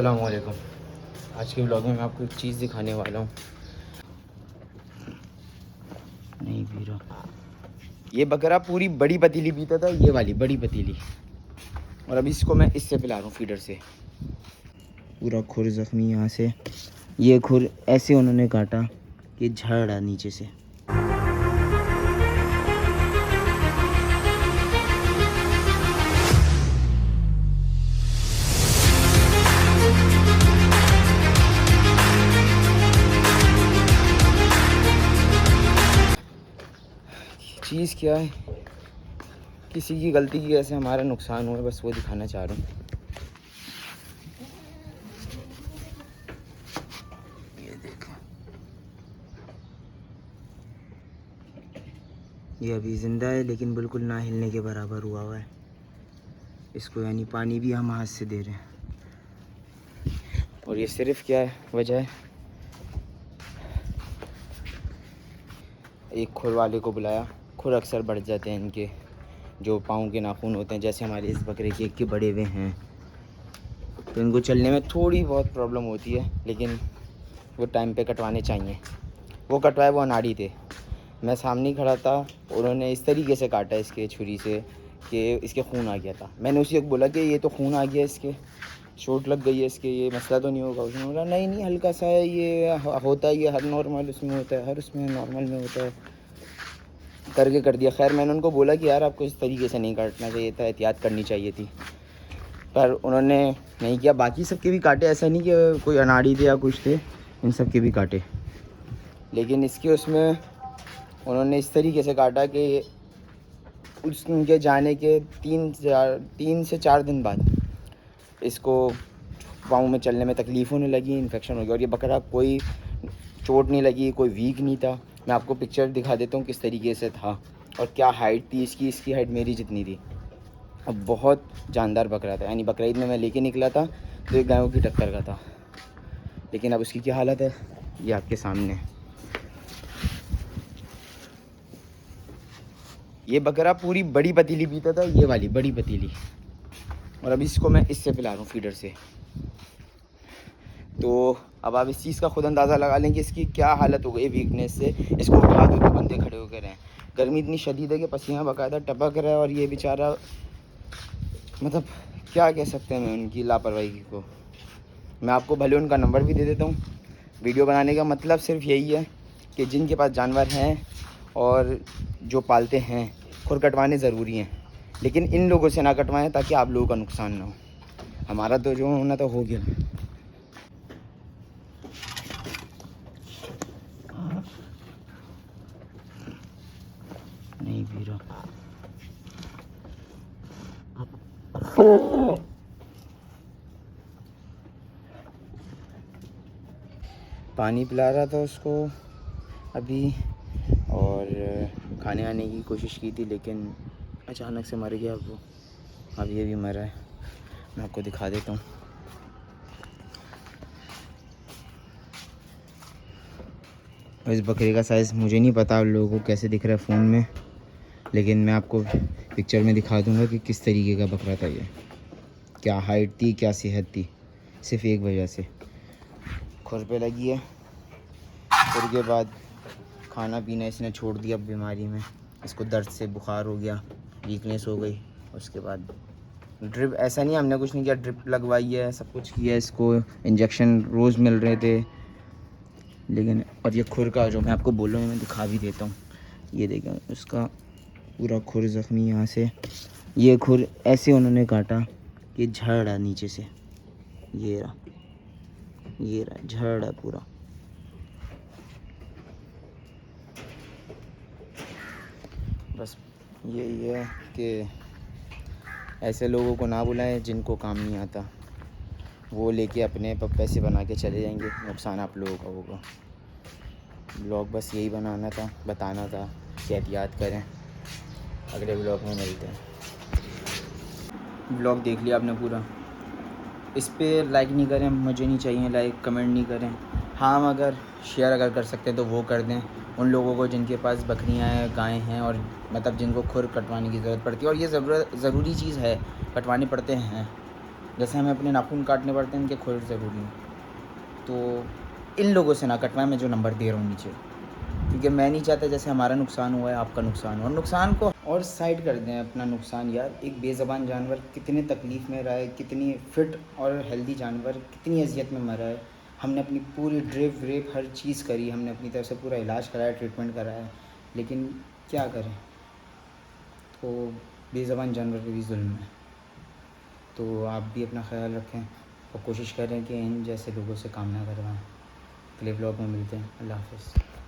अस्सलाम वालेकुम। आज के व्लॉग में मैं आपको एक चीज़ दिखाने वाला हूँ। नहीं पी रहा। ये बकरा पूरी बड़ी पतीली पीता था, ये वाली बड़ी पतीली, और अभी इसको मैं इससे पिला रहा हूँ, फीडर से। पूरा खुर ज़ख्मी यहाँ से, ये खुर ऐसे उन्होंने काटा कि झड़ रहा नीचे से। चीज़ क्या है, किसी की गलती की वजह से हमारा नुकसान हुआ है, बस वो दिखाना चाह रहा हूँ। ये देखो, ये अभी ज़िंदा है लेकिन बिल्कुल ना हिलने के बराबर हुआ है इसको, यानी पानी भी हम हाथ से दे रहे हैं। और ये सिर्फ क्या है वजह है, एक खुर वाले को बुलाया। खुर अक्सर बढ़ जाते हैं इनके, जो पाँव के नाखून होते हैं, जैसे हमारे इस बकरे के एक के बड़े हुए हैं, तो इनको चलने में थोड़ी बहुत प्रॉब्लम होती है, लेकिन वो टाइम पे कटवाने चाहिए। वो कटवाए, वो अनाड़ी थे, मैं सामने ही खड़ा था, उन्होंने इस तरीके से काटा इसके छुरी से कि इसके खून आ गया था। मैंने उसी को बोला कि ये तो खून आ गया, इसके चोट लग गई है, इसके ये मसला तो नहीं होगा। उसने बोला नहीं नहीं, हल्का सा है, ये होता है, ये हर नॉर्मल उसमें होता है, हर उसमें नॉर्मल में होता है, करके कर दिया। खैर मैंने उनको बोला कि यार आपको इस तरीके से नहीं काटना चाहिए था, एहतियात करनी चाहिए थी, पर उन्होंने नहीं किया। बाकी सबके भी काटे, ऐसा नहीं कि कोई अनाड़ी थे या कुछ थे, इन सब के भी काटे, लेकिन इसके उसमें उन्होंने इस तरीके से काटा कि उनके जाने के 3 से 4 दिन बाद इसको पाँव में चलने में तकलीफ़ होने लगी, इन्फेक्शन हो गया। और ये बकरा कोई चोट नहीं लगी, कोई वीक नहीं था। मैं आपको पिक्चर दिखा देता हूँ किस तरीके से था और क्या हाइट थी इसकी। इसकी हाइट मेरी जितनी थी। अब बहुत जानदार बकरा था, यानी बकरीद में मैं लेके निकला था तो एक गायों की टक्कर का था, लेकिन अब उसकी क्या हालत है ये आपके सामने है। ये बकरा पूरी बड़ी पतीली पीता था, ये वाली बड़ी पतीली, और अभी इसको मैं इससे पिला रहा हूँ, फीडर से। तो अब आप इस चीज़ का खुद अंदाज़ा लगा लें कि इसकी क्या हालत हो गई वीकनेस से। इसको उठा दो तो बंदे खड़े होकर हैं। गर्मी इतनी शदीद है कि पसीना बाकायदा टपक रहा है, और ये बेचारा, मतलब क्या कह सकते हैं मैं उनकी लापरवाही को। मैं आपको भले उनका नंबर भी दे देता हूँ। वीडियो बनाने का मतलब सिर्फ यही है कि जिनके पास जानवर हैं और जो पालते हैं, खुर कटवाने ज़रूरी हैं, लेकिन इन लोगों से ना कटवाएं ताकि आप लोगों का नुकसान ना हो। हमारा तो जो होना तो हो गया। नहीं पी रहा। पानी पिला रहा था उसको अभी, और खाने आने की कोशिश की थी, लेकिन अचानक से मर गया वो। अब ये भी मरा है, मैं आपको दिखा देता हूँ। इस बकरे का साइज़ मुझे नहीं पता आप लोगों को कैसे दिख रहा है फ़ोन में, लेकिन मैं आपको पिक्चर में दिखा दूँगा कि किस तरीके का बकरा था ये। क्या हाइट थी, क्या सेहत थी, सिर्फ एक वजह से खुर पे लगी है। खुर के बाद खाना पीना इसने छोड़ दिया बीमारी में। इसको दर्द से बुखार हो गया, वीकनेस हो गई। उसके बाद ड्रिप, ऐसा नहीं हमने कुछ नहीं किया, ड्रिप लगवाई है, सब कुछ किया, इसको इंजेक्शन रोज़ मिल रहे थे, लेकिन और ये खुर का जो मैं आपको बोल रहा हूँ, मैं दिखा भी देता हूँ। ये देखें, उसका पूरा खुर ज़ख्मी यहाँ से, ये खुर ऐसे उन्होंने काटा कि झड़ रहा नीचे से। ये रहा, ये रहा, झड़ रहा पूरा। बस यही है कि ऐसे लोगों को ना बुलाएं जिनको काम नहीं आता। वो लेके अपने पैसे बना के चले जाएंगे, नुकसान आप लोगों का होगा। ब्लॉग बस यही बनाना था, बताना था कि एहतियात करें। अगले ब्लॉग में मिलते हैं। ब्लॉग देख लिया आपने पूरा, इस पे लाइक नहीं करें, मुझे नहीं चाहिए लाइक, कमेंट नहीं करें। हाँ, अगर शेयर अगर कर सकते हैं तो वो कर दें उन लोगों को जिनके पास बकरियां हैं, गायें हैं, और मतलब जिनको खुर कटवाने की ज़रूरत पड़ती है। और ये ज़रूरी चीज़ है, कटवाने पड़ते हैं, जैसे हमें अपने नाखून काटने पड़ते हैं, इनके खुर ज़रूरी हैं। तो इन लोगों से ना कटवाएं, मैं जो नंबर दे रहा हूँ नीचे, क्योंकि मैं नहीं चाहता जैसे हमारा नुकसान हुआ है आपका नुकसान हो, और नुकसान को और साइड कर दें अपना नुकसान। यार एक बेज़बान जानवर कितने तकलीफ़ में रहा है, कितनी फ़िट और हेल्दी जानवर कितनी अजियत में मरा है। हमने अपनी पूरी ड्रिप व्रिप हर चीज़ करी, हमने अपनी तरफ से पूरा इलाज कराया, ट्रीटमेंट कराया, लेकिन क्या करें। तो बेज़बान जानवर पे भी जुल्म है। तो आप भी अपना ख्याल रखें और कोशिश करें कि इन जैसे लोगों से काम ना करवाएं। अगले ब्लॉग में मिलते हैं। अल्लाह हाफ़िज़।